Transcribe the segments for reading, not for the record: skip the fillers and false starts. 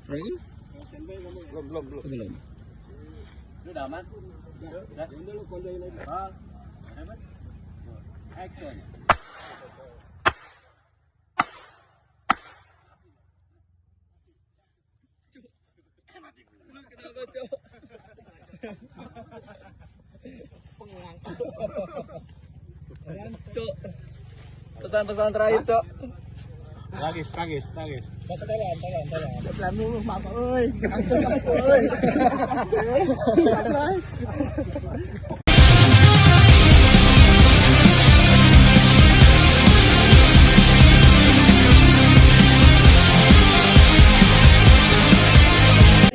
Lagi? Belum. Lu udah aman? Udah. Dulu kondoin lagi. Hebat. Action. Pesan-pesan terakhir, Cok. Tragis.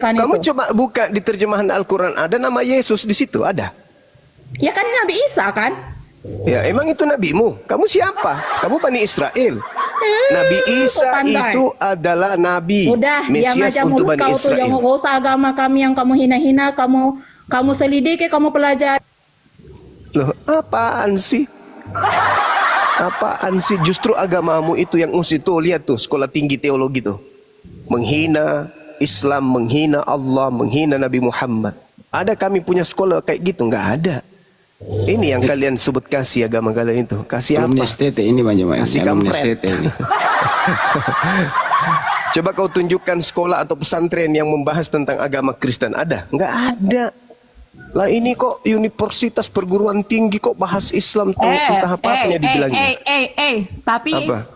Kamu coba buka di terjemahan Al-Quran, ada nama Yesus di situ, ada? Ya kan Nabi Isa kan? Ya, emang itu nabimu? Kamu siapa? Kamu Bani Israel. Nabi Isa pandai. itu adalah nabi, Udah, diam Mesias aja untuk mulut Bani kau tuh. Jangan Israel. gak usah agama kami yang kamu hina-hina, kamu selidiki, kamu pelajari. Loh, apaan sih? Apaan sih? Justru agamamu itu yang mesti tuh, lihat tuh, sekolah tinggi teologi tuh. Menghina Islam, menghina Allah, menghina Nabi Muhammad. Ada kami punya sekolah kayak gitu? Nggak ada. Ini yang kalian sebut kasih agama kalian itu. Kasih apa? STT ini banyak Kasih kampret. STT ini. Coba kau tunjukkan sekolah atau pesantren yang membahas tentang agama Kristen. Ada? Nggak ada. Lah ini kok universitas perguruan tinggi kok bahas Islam tuh entah apa-apanya dibilangnya. Tapi Apa?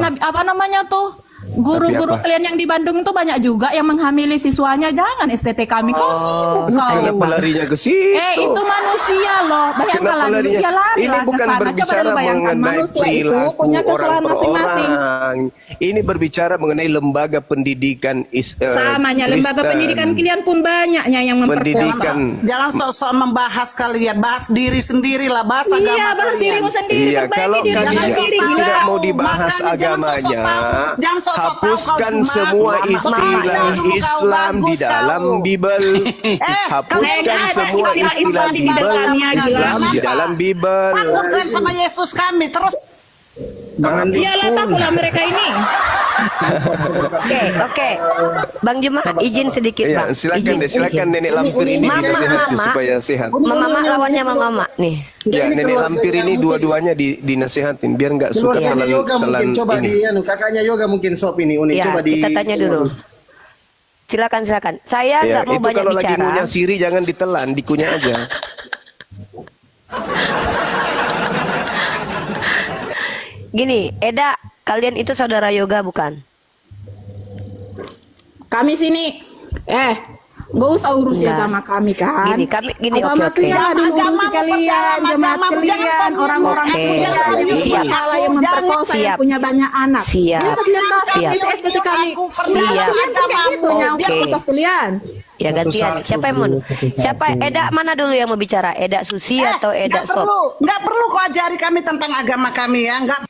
Nabi apa namanya tuh? Guru-guru Tapi apa? kalian yang di Bandung itu banyak juga yang menghamili siswanya. Jangan STT kami. Kau sibuk kau. Kenapa larinya ke situ? Itu manusia loh. Bayangkan Kenapa lagi larinya? dia lari Ini lah ke bukan sana. Coba berbicara dulu bayangkan mengenai manusia itu perilaku punya orang kesalahan per masing-masing. orang. Ini berbicara mengenai lembaga pendidikan Samanya lembaga Kristen. pendidikan kalian pun banyaknya yang Pendidikan. Jangan sok-sok membahas kalian, bahas diri sendiri lah, bahas agama Iya, bahas kalian. dirimu sendiri, Iya, perbaiki kalau diri. kalian Jangan diri tidak gila. mau dibahas Makanya jangan agamanya, sosok tahu, jangan sosok tahu hapuskan kau semua cuma. istilah Baca dulu kau, Islam di bagus dalam kau. Bible. Hapuskan nggak ada semua istilah istilah Islam di Bible. dalamnya, Islam gila. di dalam Bible. Takutkan sama Yesus kami, terus Iyalah takutlah mereka ini. Oke. Bang Juma, izin sedikit, Ya, Bang. silakan deh, silakan izin. nenek lampir ini Mama, dinasihat tuh Mama. supaya sehat. Mama lawannya Mama nih. Ya, nenek lampir ini dua-duanya dinasihatin biar nggak suka Keluarganya telan yoga mungkin coba ini. di kakaknya yoga mungkin sop ini unik Ya, coba di kita tanya dulu. Silakan. Saya Ya, nggak mau itu banyak kalau lagi bicara. ngunyah siri jangan ditelan, dikunyah aja. Gini, Eda, kalian itu saudara yoga bukan? Kami sini gak usah urusi Enggak. agama kami kan. Gini, agama oke. kalian lah dulu urusi Agamamu kalian, perdalam, jemaat agamamu, kalian, jangan orang-orang Oke. kalian Jangan yang siap. salah, yang memperkosa, yang Siap. punya banyak anak. Siap. Biasa kalian bahas Siap. itu STT kami. Siap. Kalian kan kayak gitu, yang Oke. fakultas kalian. Ya gantian. Siapa yang mau? Siapa? Eda mana dulu yang mau bicara? Eda Susi atau Eda Sop? nggak perlu kau ajari kami tentang agama kami ya, nggak.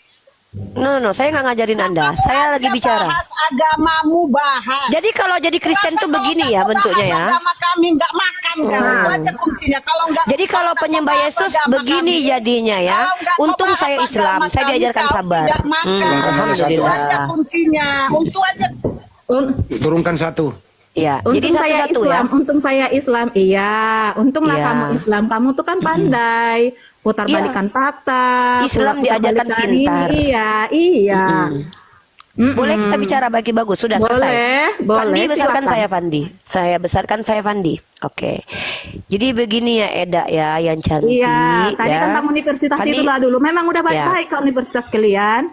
No, saya nggak ngajarin Anda. Saya lagi bicara. Bahas agamamu, bahas. Jadi kalau jadi Kristen tuh begini ya bentuknya ya. Agama kami nggak makan kan, itu aja kuncinya. Kalau nggak. Jadi kalau penyembah bahas Yesus agama begini kami. jadinya ya. Kalau nggak kau Untung bahas saya Islam, agama saya kami, diajarkan kau sabar. tidak makan. Itu aja Alhamdulillah. kuncinya. Untuk aja. Turunkan satu. Ya, Untung jadi saya satu-satu Islam, ya. untung saya Islam. Iya, untunglah Iya. kamu Islam. Kamu tuh kan pandai putar Iya. balikan fakta. Islam putar diajarkan balikan pintar. ini. Iya. Boleh kita bicara bagi bagus, sudah selesai. Boleh, Fandi besarkan silakan. saya Fandi. Saya besarkan saya Fandi. Oke. Jadi begini ya Eda ya yang cantik Iya, tadi ya. tentang universitas Fandi, itulah dulu. Memang udah baik-baik ke universitas kalian.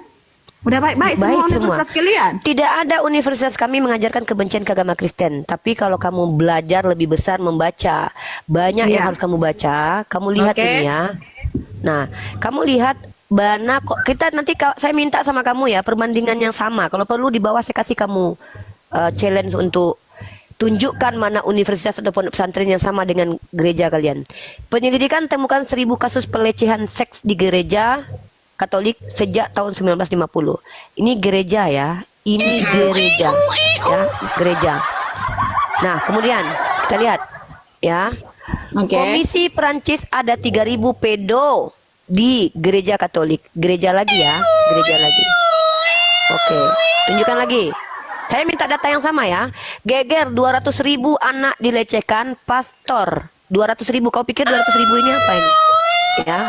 Udah baik-baik semua universitas kalian. Tidak ada universitas kami mengajarkan kebencian ke agama Kristen. Tapi kalau kamu belajar lebih besar membaca, banyak yang Iya. harus kamu baca. Kamu lihat Oke. ini ya. Nah, kamu lihat mana kok kita nanti saya minta sama kamu ya perbandingan yang sama. Kalau perlu di bawah saya kasih kamu challenge untuk tunjukkan mana universitas atau pondok pesantren yang sama dengan gereja kalian. Penyelidikan temukan 1000 kasus pelecehan seks di gereja Katolik sejak tahun 1950. Ini gereja ya. Ini gereja. Ya, gereja. Nah, kemudian kita lihat ya. Oke. Komisi Perancis ada 3000 pedo di gereja Katolik. Gereja lagi ya, gereja lagi. Oke, tunjukkan lagi. Saya minta data yang sama ya. Geger 200.000 anak dilecehkan pastor. 200.000. Kau pikir 200.000 ini apa ini? Ya.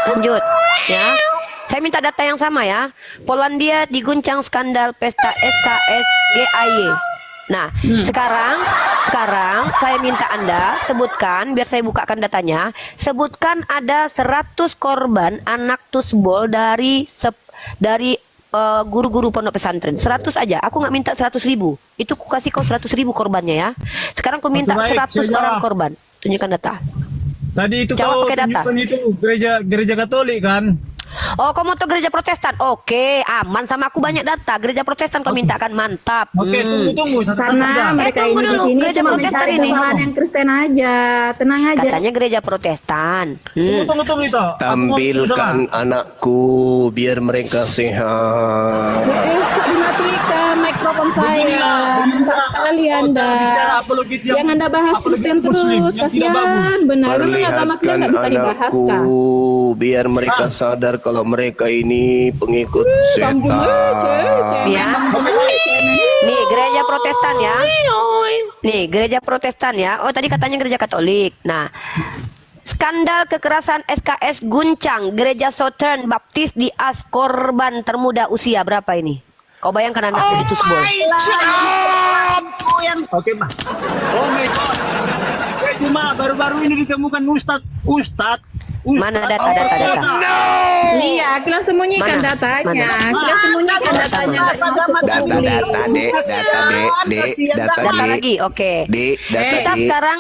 Lanjut ya. Saya minta data yang sama ya. Polandia diguncang skandal pesta SKS GAY. Nah, sekarang saya minta Anda sebutkan, biar saya bukakan datanya. Sebutkan ada 100 korban anak tusbol dari guru-guru pondok pesantren. 100 aja. Aku nggak minta 100.000. Itu aku kasih kau 100.000 korbannya ya. Sekarang aku minta 100 orang korban. Tunjukkan data. Tadi itu Jawab kau pakai data. tunjukkan itu gereja Katolik kan? Oh, kau mau ke gereja Protestan? Oke, aman sama aku banyak data. Gereja Protestan kau mintakan, mantap. Oke, tunggu Karena mereka tunggu ini di dulu, sini gereja cuma Protestan mencari ini. kesalahan yang Kristen aja. Tenang aja. Katanya gereja Protestan. Tunggu itu. Tampilkan anakku biar mereka sehat. Kok dimatikan mikrofon saya. Nampak sekali Anda. Yang Anda bahas Kristen terus. Kasihan. Benar. Memang agama kalian nggak bisa dibahas anakku kan? biar mereka sadar kalau mereka ini pengikut setan. Ya. Nih, gereja Protestan ya. Nih, gereja Protestan ya. Oh, tadi katanya gereja Katolik. Nah, skandal kekerasan SKS guncang gereja Southern Baptist di As, korban termuda usia berapa ini? Kau bayangkan anak itu tusbol. Oke, Ma. Oh my God. Cuma baru-baru ini ditemukan Ustadz. Mana data? Iya, kalian sembunyikan Mana? datanya. Mana? Kalian sembunyikan datanya. Nggak masuk ke publik. Data lagi, oke. Kita sekarang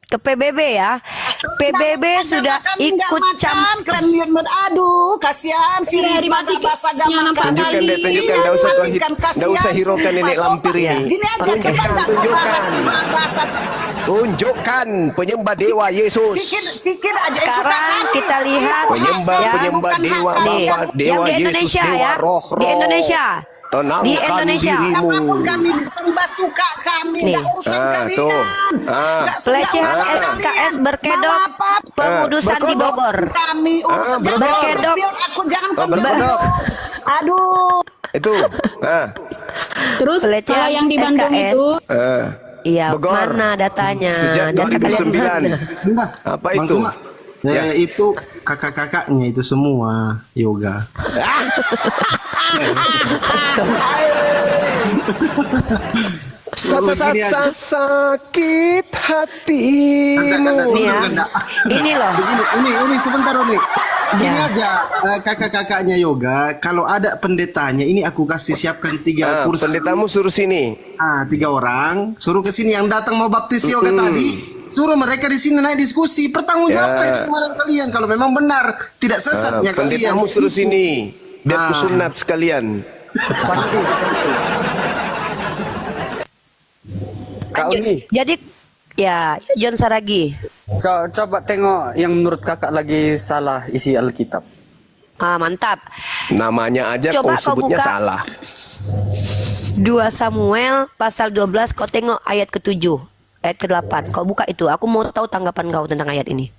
ke PBB ya. PBB sudah ikut campur. Kalian lihat, aduh, kasihan si Iya, dimatikan. Yang nampak kali. Tunjukkan, nggak usah hiraukan nenek lampir ini. Gini aja, cepat bahasa. Tunjukkan penyembah dewa Yesus. Sikit aja. Sekarang kita lihat Penyembah dewa nih, Bapak, yang dewa di Yesus, Indonesia dewa ya. roh-roh. Di Indonesia. Tenangkan Di Indonesia. dirimu. Apapun kami sembah suka kami, Nih. nggak urusan kalian. Tuh. Pelecehan SKS berkedok pengudusan di Bogor. Kami urusan berkedok. Aku jangan berkedok. Aduh. Itu. Terus Pelecehan kalau yang di Bandung SKS. itu Iya, Bogor. mana datanya? Sejak Data kalian 2009. mana? Sudah. Apa Bang itu? Zuma. Ya. Itu kakak-kakaknya itu semua yoga. Sakit hatimu. Nih ya. Ini loh. Ini sebentar Uni. Gini aja kakak-kakaknya yoga. Kalau ada pendetanya, ini aku kasih siapkan 3 kursi. Pendetamu suruh sini. 3 orang, suruh ke sini yang datang mau baptis yoga tadi. Suruh mereka di sini naik diskusi, pertanggungjawabkan keimanan kalian kalau memang benar tidak sesatnya kalian. Pendetamu suruh sini. Biar kusunat sekalian. Kak Uni, Jadi ya, John Saragi. coba tengok yang menurut kakak lagi salah isi Alkitab. Mantap. Namanya aja Coba kau kau sebutnya buka. salah. 2 Samuel pasal 12, kau tengok ayat ke-7, ayat ke-8. Kau buka itu. Aku mau tahu tanggapan kau tentang ayat ini.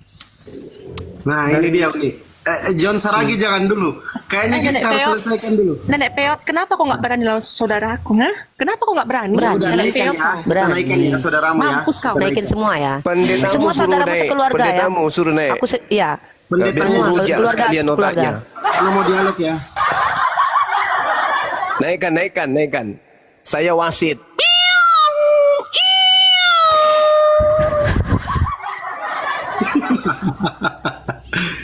Nah ini dia Uni. John Saragi jangan dulu. Kayaknya kita harus selesaikan dulu. Nenek Peot, kenapa kok nggak berani lawan saudaraku? Kenapa kok nggak berani? Udah Nenek naikkan Peot, ya. Kita Berani. naikkan ya saudaramu ya. mampus kau. Naikin semua ya. Pendetamu Semua suruh saudaramu naik. sekeluarga ya. Pendetamu suruh naik. Aku ya. Pendetanya Biar Semua, rujak keluarga, sekalian keluarga. otaknya. kalau mau dialog ya. Naikkan. Saya wasit.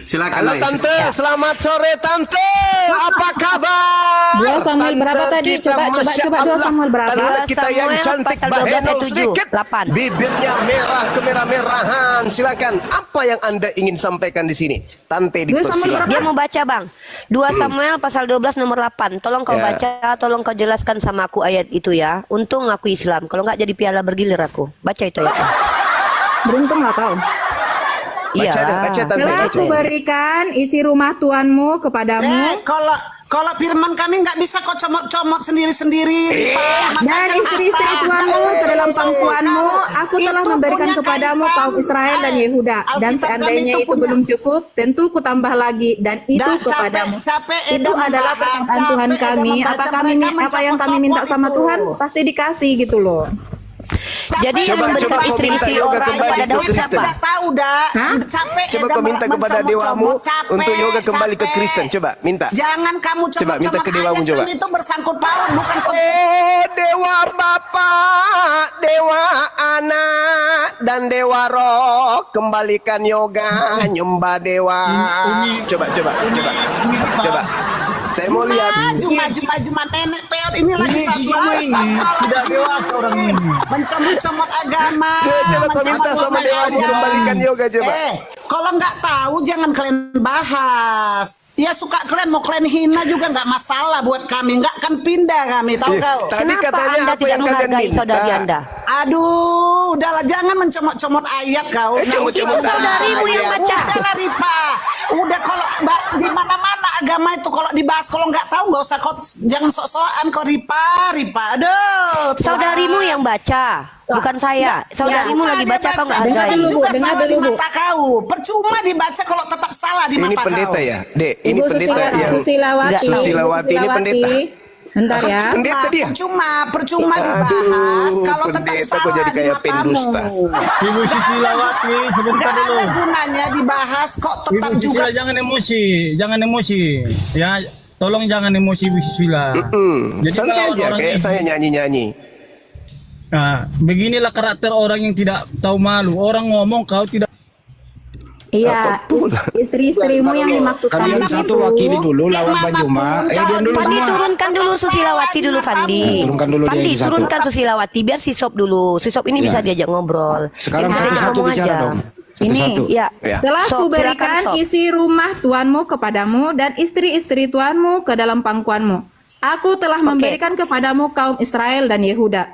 Silakan. Halo Lai. Tante, selamat sore Tante. Apa kabar? 2 Samuel Tante berapa tadi? kita, Masya Coba 2 Allah. Samuel berapa? Tante kita yang 2 cantik pasal 12 bahenol ayat 7, sedikit. 8. Bibirnya merah kemerah-merahan. Silakan. Apa yang Anda ingin sampaikan di sini? Tante dipersilakan. Dia mau baca, Bang. 2 Samuel pasal 12 nomor 8. Tolong kau Ya. baca, tolong kau jelaskan sama aku ayat itu ya. Untung aku Islam. Kalau nggak jadi piala bergilir aku. Baca itu ya. Beruntung lah kau. Iya. Baca Tante. Telah aku berikan isi rumah tuanmu kepadamu Kalau firman kami nggak bisa kok comot-comot sendiri-sendiri. dan istri-istri tuanmu ke dalam dalam pangkuanmu, aku telah Itu memberikan punya kepadamu kaitan. kaum Israel dan Yehuda. Dan Alkitab seandainya kami itu punya. belum cukup, tentu ku tambah lagi dan itu Dah, kepadamu. capek Itu Eda adalah membahas, perkataan Tuhan capek Eda kami. membaca, Apa mereka apa yang kami minta mencopot-copot sama itu. Tuhan pasti dikasih gitu loh. Jadi yang Coba memberikan kau minta istri-istri yoga orang kembali kepada ke Daud Kristen. siapa? Tidak tahu dah. Hah? Capek Coba Eda kau minta kepada dewamu capek, untuk yoga kembali ke capek. Kristen. Coba minta. Jangan kamu Coba minta ke dewamu ayat coba. kan itu bersangkut paut bukan Oh dewa Bapa, dewa Anak, dan dewa Roh, kembalikan yoga, nyembah dewa. Coba. Saya mau lihat. Maju nenek peot ini lagi satu Tidak dewasa orang ini. mencomot agama. Coba kau minta sama dewamu kembalikan yoga coba. Kalau nggak tahu jangan kalian bahas. Ya suka kalian mau kalian hina juga nggak masalah buat kami. Nggak akan pindah kami tahu kau. Tadi Kenapa katanya Anda apa tidak yang kalian menghargai minta? saudari Anda? Aduh, udahlah jangan mencomot-comot ayat kau. comot-comot saudarimu yang baca. Udahlah Ripa. Udah kalau di mana-mana agama itu kalau dibahas kalau nggak tahu nggak usah kau jangan sok-sokan kau Ripa. Aduh. Tuhan. Saudarimu yang baca, bukan saya. Saudarimu lagi baca apa nggak Dengar hargai? dulu, juga dengar salah di dulu, Bu. mata kau. Percuma dibaca kalau tetap salah di Ini mata pendeta kau. ya, Dek. Ini Ibu pendeta yang Susilawati. Susilawati, ini pendeta. Bentar ya. Pendeta dia. Percuma dibahas kalau tetap pendeta kok salah jadi di kayak matamu. pendusta. Ibu Susilawati, sebentar Nggak dulu. ada gunanya dibahas kok tetap Ibu juga Susila jangan emosi. Ya, tolong jangan emosi Ibu Susila. Jadi Santai melawan aja orang kayak ini. saya nyanyi-nyanyi. Nah, beginilah karakter orang yang tidak tahu malu. Orang ngomong kau tidak. Iya, istri-istrimu yang dimaksudkan Kalian di satu situ. wakili dulu lawan Banyuma. Diam dulu Fandi semua. turunkan dulu Susilawati dulu Fandi. Turunkan dulu dia Fandi yang satu. turunkan Susilawati biar si Sop dulu. Si Sop ini Ya. bisa diajak ngobrol. Sekarang Ini diajak satu-satu ngomong bicara aja. dong. Ini, Satu-satu. Ya. Ya. Telah Sob, kuberikan silakan, Sob. isi rumah tuanmu kepadamu dan istri-istri tuanmu ke dalam pangkuanmu. Aku telah memberikan kepadamu kaum Israel dan Yehuda.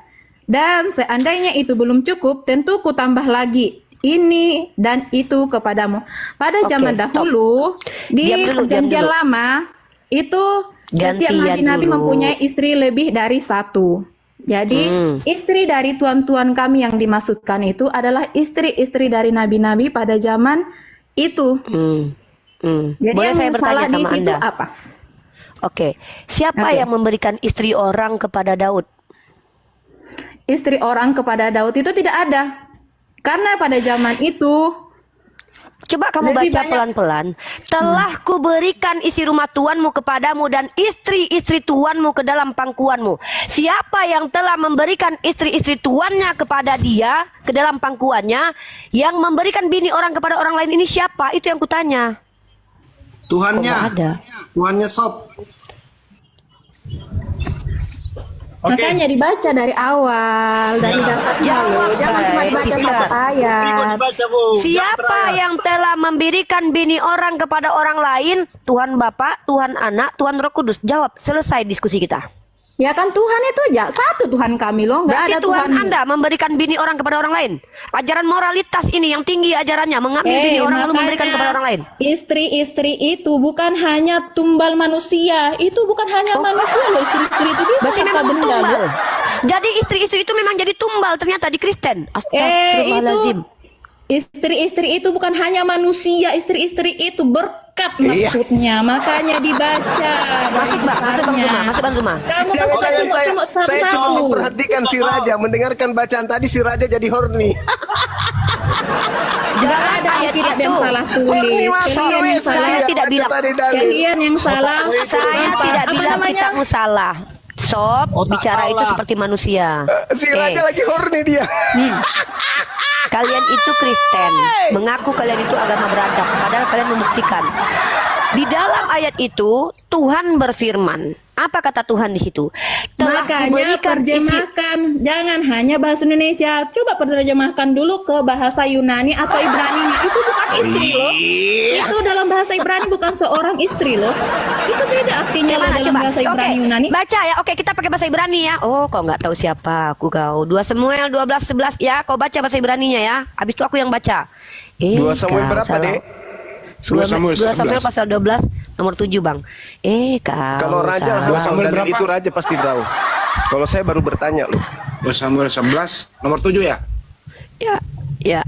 Dan seandainya itu belum cukup, tentu ku tambah lagi ini dan itu kepadamu. Pada Oke, zaman stop. dahulu di Diam dulu, diam perjanjian dulu. lama itu setiap Gantian nabi-nabi dulu. mempunyai istri lebih dari satu. Jadi istri dari tuan-tuan kami yang dimaksudkan itu adalah istri-istri dari nabi-nabi pada zaman itu. Jadi Boleh yang saya bertanya salah di sama situ Anda? apa? Oke. Siapa Oke. yang memberikan istri orang kepada Daud? Istri orang kepada Daud itu tidak ada. Karena pada zaman itu Coba kamu Lebih baca banyak. pelan-pelan. Telah kuberikan isi rumah tuanmu kepadamu dan istri-istri tuanmu ke dalam pangkuanmu. Siapa yang telah memberikan istri-istri tuannya kepada dia ke dalam pangkuannya, yang memberikan bini orang kepada orang lain ini siapa? Itu yang kutanya. Tuhannya. Kok nggak ada? Tuhannya Sob. makanya dibaca dari awal, dari dasarnya loh. Jangan cuma dibaca Sister. satu ayat. Dibaca, Bu. Siapa yang telah memberikan bini orang kepada orang lain? Tuhan Bapa, Tuhan Anak, Tuhan Roh Kudus. Jawab, selesai diskusi kita. Ya kan Tuhan itu aja satu Tuhan kami loh, nggak Berarti ada Tuhan Tuhan. Anda memberikan bini orang kepada orang lain. Ajaran moralitas ini yang tinggi ajarannya, mengambil bini orang lalu memberikan kepada orang lain. Istri-istri itu bukan hanya tumbal manusia, itu bukan hanya manusia loh, istri-istri itu bisa Berarti apa memang benda tumbal. loh. Jadi istri-istri itu memang jadi tumbal ternyata di Kristen. Itu Astagfirullahaladzim. istri-istri itu bukan hanya manusia, istri-istri itu berkat Iya. maksudnya, makanya dibaca. Masuk Bang, masuk Bang Zuma, masuk Bang Zuma. Kamu Yang kan saya, cuma saya cuma satu-satu. memperhatikan si Raja, mendengarkan bacaan tadi si Raja jadi horny. Nggak ada ayat Alkitab yang itu. salah tulis. Kalian yang salah. Saya tidak bilang. Kalian yang salah. Saya Apa- tidak apa bilang namanya? kitabmu salah. Sob, Otak bicara itu salah. seperti manusia. Si Raja lagi horny dia. Kalian itu Kristen, mengaku kalian itu agama beradab, padahal kalian membuktikan. Di dalam ayat itu Tuhan berfirman. Apa kata Tuhan di situ? Telah Makanya kuberikan isi. terjemahkan, jangan hanya bahasa Indonesia. Coba terjemahkan dulu ke bahasa Yunani atau Ibrani-nya. Itu bukan istri loh. Itu dalam bahasa Ibrani bukan seorang istri loh. Itu beda artinya loh Gimana, dalam coba? bahasa Ibrani Oke, Yunani. baca ya. Oke, kita pakai bahasa Ibrani ya. Oh, kau nggak tahu siapa aku kau. 2 Samuel 12:11 ya. Kau baca bahasa Ibraninya ya. Habis itu aku yang baca. 2 Samuel kau berapa, salah. Dek? 2 Samuel 2 Samuel 11. pasal 12 nomor 7 Bang. Kau Kalau Raja salah. hafal Samuel dalil berapa? itu Raja pasti tahu. Kalau saya baru bertanya loh. 2 Samuel 11 nomor 7 ya? Ya, ya.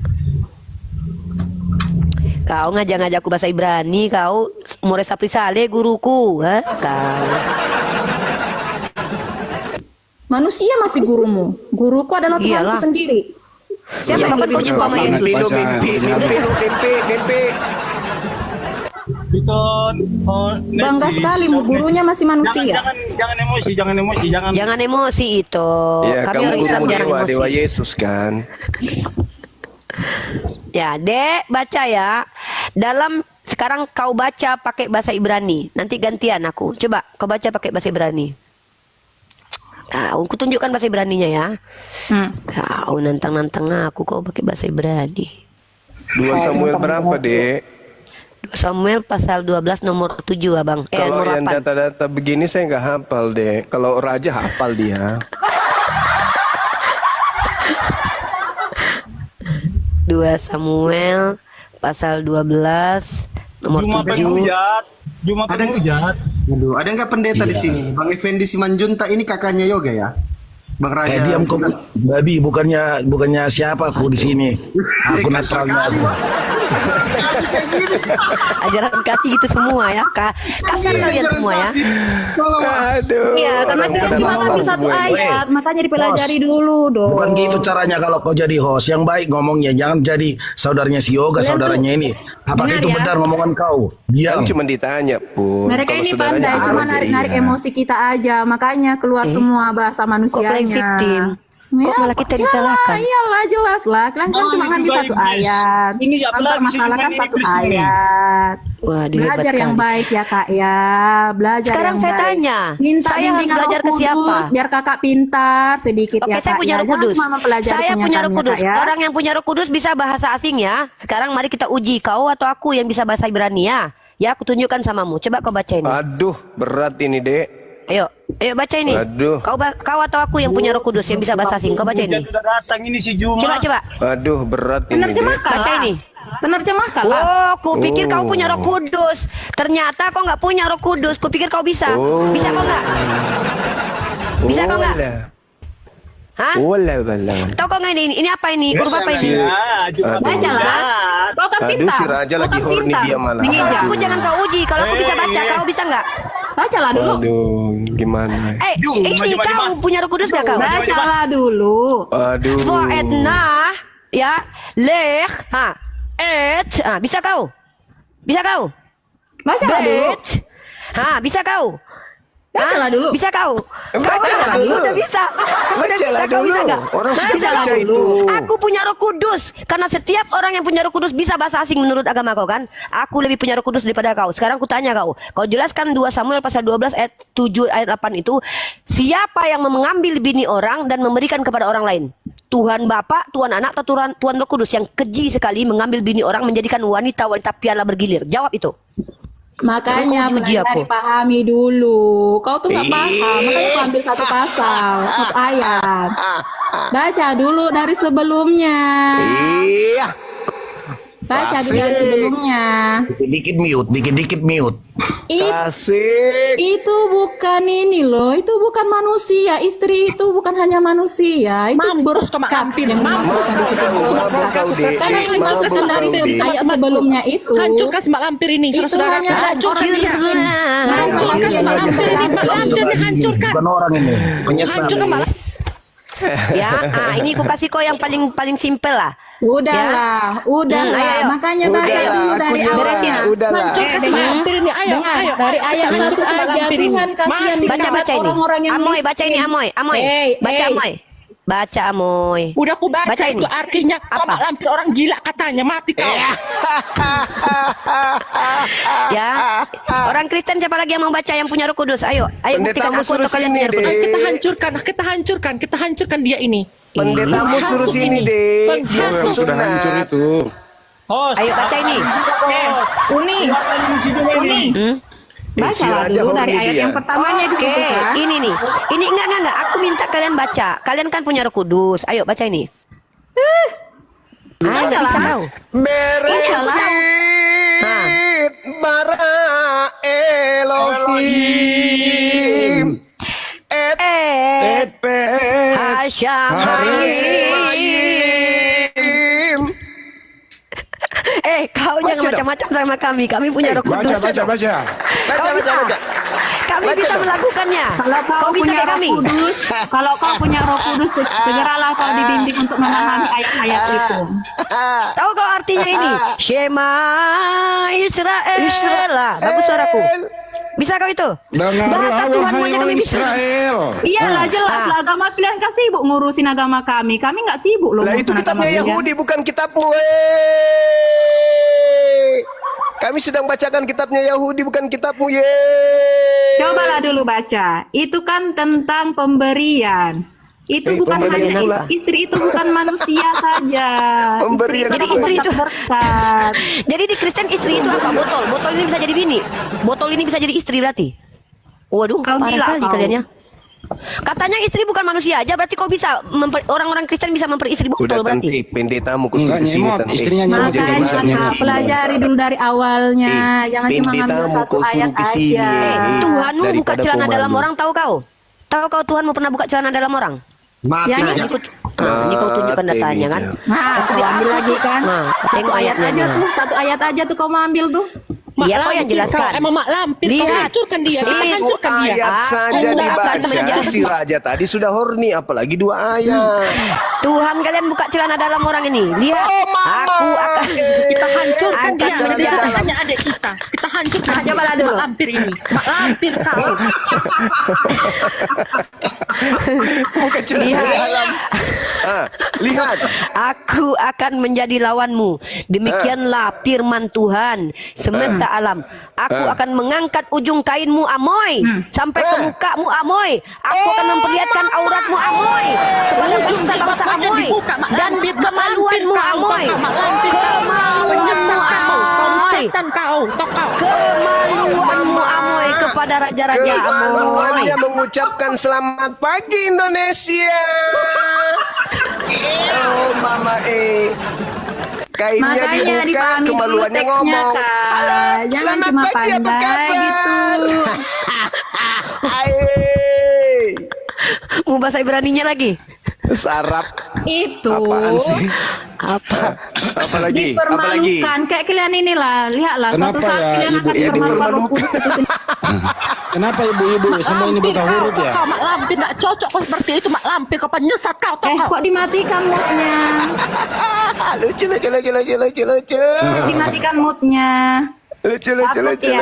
Kau ngajak-ngajak aku bahasa Ibrani, kau Mores Saprisale guruku, ha? Kau. Manusia masih gurumu. Guruku adalah Tuhanku Iyalah. sendiri. Siapa Iya, yang lebih kau mencintai juga Yesus? Mimpi lo, mimpi. Piton, Bangga sekali, gurunya masih manusia. Jangan emosi, jangan. Jangan emosi itu. Ya, Kami kamu orang Islam guru jarang emosi. dewa Yesus kan. Ya, Dek, baca ya. Dalam sekarang kau baca pakai bahasa Ibrani. Nanti gantian aku. Coba kau baca pakai bahasa Ibrani. Kau, aku tunjukkan bahasa Ibraninya ya. Kau nantang-nantang aku kau pakai bahasa Ibrani. 2 Samuel berapa, Dek? 2 Samuel pasal 12 nomor 7, Abang. Kalau Nomor yang 8. data-data begini saya nggak hafal, Dek. Kalau raja hafal dia. 2 Samuel pasal 12 nomor Juma 7. penghujat. Ada nggak? Aduh, ada nggak pendeta di sini? Bang Effendi Simanjuntak ini kakaknya Yoga ya? Bang Raja. Diam kau, babi, bukannya siapa aku di sini. Aku netralnya aku. Ajaran kasih gitu semua ya. Kasar kalian semua ya. Aduh. Iya, karena kita cuma ngambil satu ayat, makanya dipelajari dulu dong. Bukan gitu caranya kalau kau jadi host. Yang baik ngomongnya, jangan jadi saudaranya si Yoga, saudaranya ini. Apakah Dengar itu ya. benar ngomongan kau? Diam. Kan cuma ditanya pun. Mereka Kalau ini saudaranya pandai, ada cuma aja, narik-narik iya. emosi kita aja, makanya keluar semua bahasa Kok playing manusianya. victim? Kok malah kita disalahkan? Iyalah, jelas lah. Kalian kan cuma ngambil juga satu iblis. ayat. Ini apalagi Mempermasalahkan sih, satu iblis ini. ayat. Waduh, Belajar hebat yang kali. baik ya kak ya. Belajar Sekarang yang saya baik. tanya, Minta saya harus bimbingan belajar Roh ke siapa? Kudus, biar kakak pintar sedikit Oke, ya saya kak punya ya. Roh Jangan Kudus. cuma mempelajari Saya punya Roh kenyataannya, Kudus. Kak, ya. Orang yang punya Roh Kudus bisa bahasa asing ya. Sekarang mari kita uji kau atau aku yang bisa bahasa Ibrani ya. Ya, aku tunjukkan samamu. Coba kau baca ini. Aduh, berat ini, Dek. Ayo baca ini. Aduh. Kau atau aku yang punya Roh Kudus yang bisa bahasa asing. Kau baca ini. Sudah datang ini si Juma. Coba. Aduh, berat ini, Dek. Penerjemahkan Baca lah. ini. Penerjemahkan lah. Oh, kupikir kau punya Roh Kudus. Ternyata kau nggak punya Roh Kudus. Kupikir kau bisa. Bisa kau nggak? Bisa kau nggak? Hah? Olah, balang. Tahu kau nggak ini? Ini apa ini? Huruf apa ini? Ya, Juma Aduh. Baca lah. Kau kan Aduh, pintar. si Raja Kau lagi kan horny pintar. dia malah. Menginjak. Aku jangan kau uji. Kalau aku bisa baca, kau bisa nggak? Bacalah dulu. Aduh, gimana? Ini kau punya Roh Kudus nggak kau? Bacalah dulu. Aduh. Foedna, ya, leh, bisa kau? Bisa kau? Bacalah dulu. Bet, bisa kau? Bacalah dulu. Bisa kau? Bacalah dulu. Udah bisa. Udah Bacalah bisa. Kau bisa dulu. nggak? Orang sudah Bacalah baca dulu. itu. Aku punya Roh Kudus. Karena setiap orang yang punya Roh Kudus bisa bahasa asing menurut agama kau kan? Aku lebih punya Roh Kudus daripada kau. Sekarang aku tanya kau. Kau jelaskan 2 Samuel pasal 12 ayat 7 ayat 8 itu. Siapa yang mengambil bini orang dan memberikan kepada orang lain? Tuhan Bapa, Tuhan Anak, atau Tuhan Roh Kudus yang keji sekali mengambil bini orang menjadikan wanita-wanita piala bergilir. Jawab itu. Makanya Kau uji aku. pahami dulu. Kau tuh nggak paham, makanya kau ambil satu pasal, satu ayat. Baca dulu dari sebelumnya. Iya. Baca dulu dari sebelumnya. Dikit-dikit mute. Asik. Itu bukan ini loh, itu bukan manusia. Istri itu bukan hanya manusia, itu Mampus kau, Mak berkat Lampir. yang dimaksudkan di situ. Mabuk kau, Dek. Karena yang dimaksudkan dari ayat sebelumnya itu. Hancurkan Mak Lampir ini, Itu saudara. hanya Hancurkan dia. Hancurkan Hancurkan Mak Lampir ini. Mak Lampir ini hancurkan. Bukan orang ini. Penyesal. Hancurkan Mak Lampir. Ya, ini aku kasih kau yang paling simpel lah. Udahlah, udahlah. ayo. Makanya baca Udahlah, dulu aku dari juga. awalnya. Udahlah. Hancurkan si Mak Lampir ini. Ayo, Dengar, ayo. dari ayat Hancurkan 1 Mak saja Lampir ini. Tuhan kasihan Baca ini. orang-orang yang Amoy, baca ini miskin. Amoy. Baca Hey. Amoy. Baca Amoy. Udah aku baca, Baca ini. itu artinya kau Apa? Mak Lampir orang gila katanya. Mati kau. Ya. Orang Kristen siapa lagi yang mau baca yang punya Roh Kudus? Ayo buktikan Pendetamu aku suruh atau kalian sini, punya Roh Kudus. Dek. Kita hancurkan dia ini. Pendetamu suruh Hancur sini, ini. Dek. Dia Hancur. Sudah hancur itu. Host. Ayo baca ini. Uni, Keluarkan ini si Juma ini. bacalah Raja dulu horny dari ayat dia. yang pertamanya di Oke, situ kan. ini nih. Ini enggak. Aku minta kalian baca. Kalian kan punya Roh Kudus. Ayo baca ini. Ayo, Bacalah. bisa kau. Beresit bara Elohim. Et pe Bismillahirrahmanirrahim. Kau jangan Baca dong. macam-macam sama kami. Kami punya Roh Kudus. Baca. Kami Baca bisa dong. melakukannya. Kalau kau bisa punya kayak Roh kami. Kudus, kalau kau punya Roh Kudus, segeralah kau dibimbing untuk memahami ayat-ayat itu. Tahu kau artinya ini? Shema Israel. Lah, bagus suaraku. Bisa kau itu? Bahasa Tuhan saja kami bisa. Iyalah jelas lah, agama kalian kan sibuk ngurusin agama kami. Kami nggak sibuk loh. Lah itu ngurusin kitabnya agama kalian. Yahudi bukan kitabmu. Kami sedang bacakan kitabnya Yahudi bukan kitabmu. Cobalah dulu baca. Itu kan tentang pemberian. Itu bukan pemberian hanya pula. istri, itu bukan manusia saja. Pemberian. Istri Jadi itu istri dapat itu- berkat. Jadi di Kristen istri itu apa? Botol. Botol ini bisa jadi bini. Botol ini bisa jadi istri berarti. Waduh, Kau parah gila kali kau. kalian ya. Katanya istri bukan manusia aja, berarti kau bisa orang-orang Kristen bisa memperistri botol Udah berarti. tante, pendetamu khusus Enggak di sini nyemot, tante. istrinya nyemot juga Makanya bisa Kak, nyemot. pelajari dulu dari awalnya. Jangan cuma ngambil pendetamu satu kau suruh ayat ke sini. aja. Tuhanmu buka Daripada celana dalam pemalu. orang, tahu kau? Tahu kau Tuhanmu pernah buka celana dalam orang? Mati Ya, aja. Ini kau tunjukkan datanya kan? Nah, kau ambil lagi kan? Nah, Satu tengok ayat ayatnya. aja tuh, satu ayat aja tuh kau mau ambil tuh. Mak Iya, kau yang lampir jelaskan. Emang mak lampir. Kau Lihat. hancurkan dia. Kita Satu hancurkan dia. ayat Aku saja akan dibaca menjadi- si raja tadi sudah horny apalagi 2 ayat. Tuhan kalian buka celana dalam orang ini. Lihat. Aku akan Kita hancurkan Angkat dia. celana Dia dalam. hanya adik kita. Kita hancurkan dia. cobalah dulu. Mak lampir ini. Mak lampir kau. Bukan celana dalam. Lihat. Aku akan menjadi lawanmu. Demikianlah firman Tuhan semesta alam. Aku akan mengangkat ujung kainmu Amoy sampai ke mukamu Amoy. Aku akan memperlihatkan auratmu Amoy kepada bangsa-bangsa Amoy dan kemaluanmu Amoy. Kemaluanmu Amoy. Setan kau. Tokau. Kemaluanmu Amoy kepada raja-raja Amoy. Kemaluannya mengucapkan selamat pagi Indonesia. Oh mama kainnya Makanya dibuka, dipahami dulu kemaluannya teksnya, ngomong. Kak. Halo, Jangan selamat cuma pagi, apa pandai kabar? gitu. Hai. Mau bahasa Ibraninya lagi? Sarap. Itu Apaan sih? Apa? Apalagi? Apalagi? dipermalukan kayak kalian inilah. Lihatlah Kenapa suatu saat ya, kalian Ibu? akan Ya, dipermalukan Roh dipermalukan. Kudus itu sendiri. Kenapa ibu-ibu semua ini buta huruf ya? Kau mak lampir. Tak cocok kau seperti itu. Mak lampir. Kau penyesat kau. Tokau. Kok dimatikan moodnya? Lucu. Dimatikan moodnya. Lucu. Takut ya.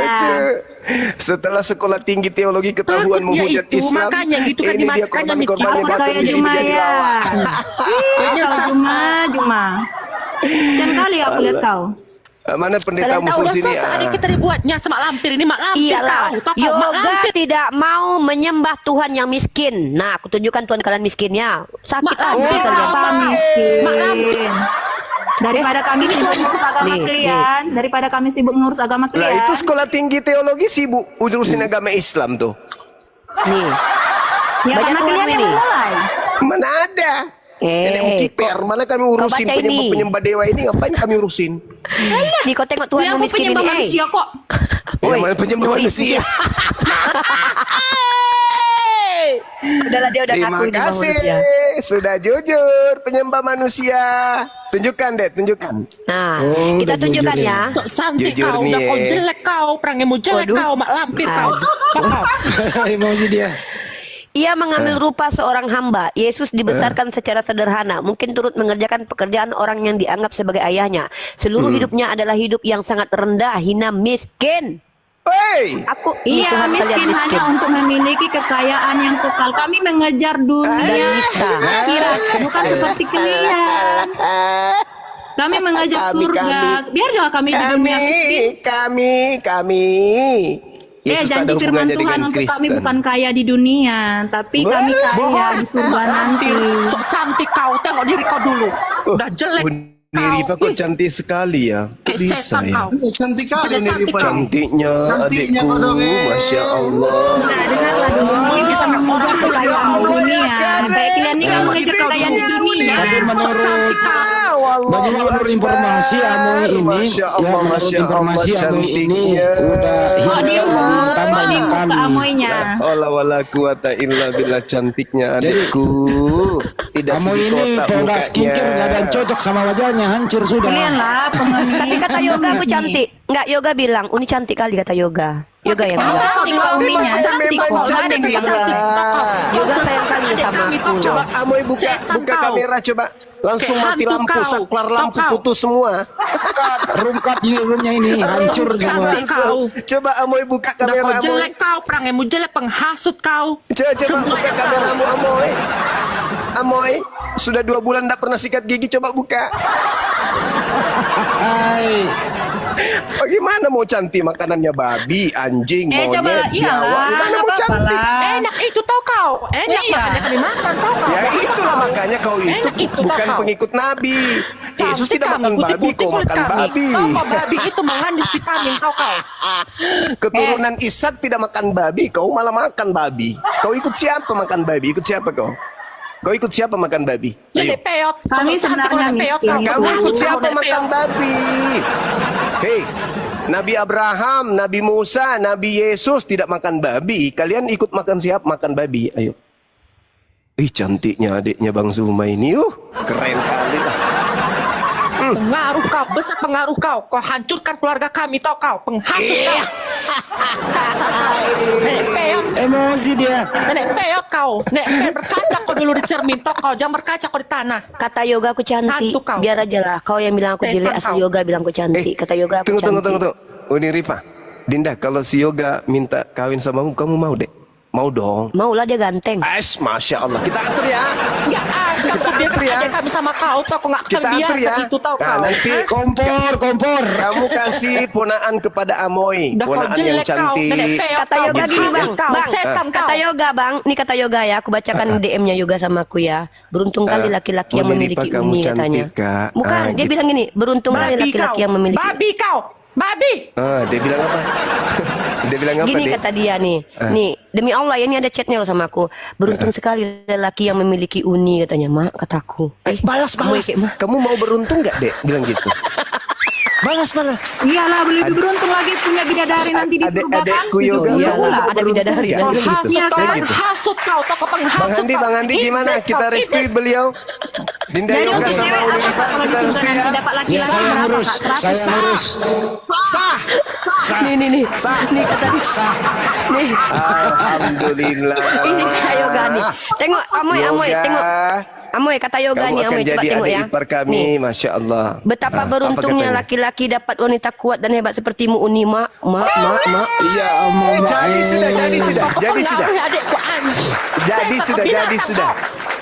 Setelah sekolah tinggi teologi ketahuan Takut dia menghujat itu, Islam. makanya gitu kan ini dia dimakannya korban-korban yang Takut datang kayak di sini Juma jadi ya. lawan. Kau Juma. Jangan kali aku lihat kau. Mana pendeta Kalian tahu musuh dah sini? sesat hari kita dibuatnya sama lampir ini. Mak lampir Iyalah, kau. Tokau. Mak yoga lampir. tidak mau menyembah Tuhan yang miskin. Nah, aku tunjukkan Tuhan kalian miskinnya. Sakit Mak hati lampir. kalian. Apa miskin? Mak lampir. Daripada kami sibuk ngurus agama Nih, kalian, daripada kami sibuk ngurus agama Lah kalian. itu sekolah tinggi teologi sibuk urusin agama Islam tuh. Nih. Ya Baca karena Tuhan kalian yang ini. memulai. Mana ada? Nenek Mukiper, mana kami urusin baca ini. penyembah dewa ini, ngapain kami urusin? Nih, kau tengok Tuhan Ya, aku miskin ini. penyembah manusia kok. Woi, Yang mana penyembah Nuri, manusia? Udahlah, dia udah Terima ngaku nyembah kasih, manusia. sudah jujur penyembah manusia. Tunjukkan deh, tunjukkan. Nah, Oh, kita udah jujur tunjukkan ya. ya. Sok cantik Jujur kau. nih, Udah kau eh. jelek kau. Perangimu jelek Waduh. kau. Mak lampir kau. Tokau. Emosi dia. Ia mengambil rupa seorang hamba. Yesus dibesarkan secara sederhana. Mungkin turut mengerjakan pekerjaan orang yang dianggap sebagai ayahnya. Seluruh hidupnya adalah hidup yang sangat rendah, hina, miskin. Hei, Aku Iya, Tuhan kalian miskin hanya untuk memiliki kekayaan yang kekal. Kami mengejar dunia Dan nista. akhirat, bukan seperti kalian. Kami mengejar surga. Biar juga kami di dunia miskin. kami. Yesus tak ada Janji firman hubungannya Tuhan dengan untuk kami Kristen. bukan kaya di dunia, tapi kami kaya di surga nanti. Sok cantik kau. Tengok diri kau dulu. Udah jelek. Niripa kok cantik sekali ya. Kok Kayak bisa setan ya? kau. Cantik kali Cantik Niripa. kau. Cantiknya Cantiknya adikku, kau dong, Masya Allah. Nah, dengarlah dulu. Kami bisa orang kekayaan di dunia. Baik kalian ini kan mengejar kekayaan di dunia. Tapi menurut Bagi menurut informasi Amoy ini, Masya Allah, menurut Masya informasi Allah, Amoy ini cantiknya. udah hilang tambah kali. Amoynya. Allah wala quwata illa billah, cantiknya adikku. Tidak Amoy segi ini kotak produk skincare mukanya. gak ada yang cocok sama wajahnya, hancur sudah. Kalian lah pengemis. Tapi kata Yoga aku cantik. Enggak, Yoga bilang Uni cantik kali kata Yoga. Yoga yang bilang. Cantik kok Uminya, cantik kok. Nggak ada yang kata cantik. Yoga sayang kali sama aku. Coba Amoy buka kamera coba. Langsung Kayak mati hantu lampu, kau. saklar lampu Kau. putus semua. Roomkat ini roomnya ini hancur semua. Langsung. Coba Amoy buka Udah kamera kau Amoy. jelek kau, perangaimu jelek, penghasut kau. Coba buka kameramu Amoy. Amoy, sudah 2 bulan tidak pernah sikat gigi, coba buka. Hai. Bagaimana mau cantik makanannya babi, anjing, Coba monyet, biawak. Gimana mau cantik? Enak itu tau kau. Enak makanya kami makan tau kau. Ya itulah makanya kau itu Enak itu, bukan kau. pengikut Nabi. Yesus Cantik tidak kami, makan babi, putih-putih kau kulit makan kami. babi. Tau kau babi itu mengandung vitamin tau kau. Keturunan Ishak tidak makan babi, kau malah makan babi. Kau ikut siapa makan babi? Ikut siapa kau? Kau ikut siapa makan babi? Ayo. Jadi peot. Kami sebenarnya miskin. Kamu ikut siapa makan babi? Hei, Nabi Abraham, Nabi Musa, Nabi Yesus tidak makan babi. Kalian ikut makan siapa? Makan babi. Ayo. Ih, cantiknya adiknya Bang Zuma ini. Keren kali lah. Pengaruh kau, besar pengaruh kau. Kau hancurkan keluarga kami tau kau. Penghasut kau. Nenek peot. Emosi dia. Nenek peot kau. Nenek peot berkaca kau dulu di cermin tau kau. Jangan berkaca kau di tanah. Kata Yoga aku cantik. Hantu kau. Biar aja lah. Kau yang bilang aku jelek, Setan asal kau. Yoga bilang aku cantik. Kata Yoga aku Tunggu. cantik. Uni Rifa, Dinda, kalau si Yoga minta kawin sama kamu mau deh? Mau dong. Maulah dia ganteng. Masya Allah. Kita atur ya. Ya ada Kita kau atur ya. dia kami sama kau tau kau nggak Kita akan atur ya. biarkan itu tau Nah, kau. nanti Kompor. kamu kasih ponaan kepada Amoy, Udah kau ponaan yang jelek kau. Nenek cantik. peot Kata kau. Yoga gini bang, Kau, bang, setan kau. kata Yoga bang, ini kata Yoga ya, aku bacakan DM-nya Yoga sama aku ya. Beruntung kali laki-laki yang Uni memiliki Rifa, kamu uni cantik, katanya. Kak. Bukan, dia gitu. bilang gini, beruntung kali Babi laki-laki kau. yang memiliki. Babi kau. Babi. Dia bilang apa? Dia bilang apa? Gini Dek? kata dia nih, nih demi Allah ya, ini ada chatnya loh sama aku. Beruntung sekali lelaki yang memiliki uni katanya, mak kataku. Balas. Kamu mau beruntung nggak, Dek? Bilang gitu. Balas. Iyalah, lebih beruntung lagi punya bidadari nanti di surga kan? Adekku Yoga. Iya kamu lah, mau ada beruntung bidadari. nggak? Kau Bilang gitu. hasut kau. Bilang gitu. Penghasut kau. Tau kau penghasut Bang Handi gimana? Iblis Kita kau, restui iblis. beliau. Dinda Jadi Yoga untuk sama cewek Uni apa Rifa kalau di kita surga restui ya. nanti dapat laki-laki Saya berapa, ngurus. Kak? 100? Saya ngurus. Sah. Nih, nih kata nih. Alhamdulillah. Ini kata Yoga nih. Tengok Amoy, Yoga, tengok. Amoy kata Yoga kamu nih, akan Amoy coba jadi tengok adik ya. ipar kami, Nih. Masya Allah. Betapa Apa beruntungnya katanya? laki-laki dapat wanita kuat dan hebat sepertimu Uni, mak. Iya, jadi sudah. Kau pengaruhi adekku Jadi sudah.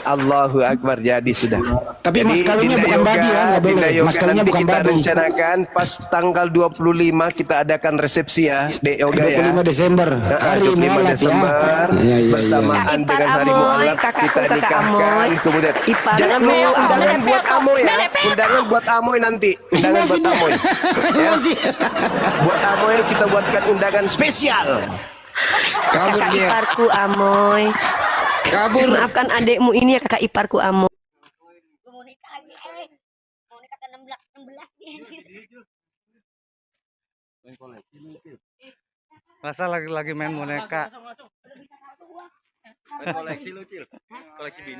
Allahu Akbar, jadi sudah. Tapi mas kawinnya Dinda bukan Yoga, babi ya, nggak Dinda boleh. Yoga Mas kawinnya nanti bukan kita babi. rencanakan pas tanggal 25 kita adakan resepsi ya, Dek Yoga ya. 25 Desember. Hari 25 Mualat ya. Desember Iya. bersamaan Kak Ipar dengan hari Amoy, Mualat kakakku, kita kakak nikahkan. Amoy. Kemudian Ipar jangan Amoy. lupa undangan Nenek buat peot, Amoy ya. nenek peot. Undangan buat Amoy nanti. Undangan buat Amoy. Ya. Buat Amoy kita buatkan undangan spesial. Kabur Kakak dia. iparku Amoy. Kabur. Maafkan adekmu ini ya kakak iparku Amoy. Masa lagi main boneka. Koleksi lu, Cil. Koleksi bini.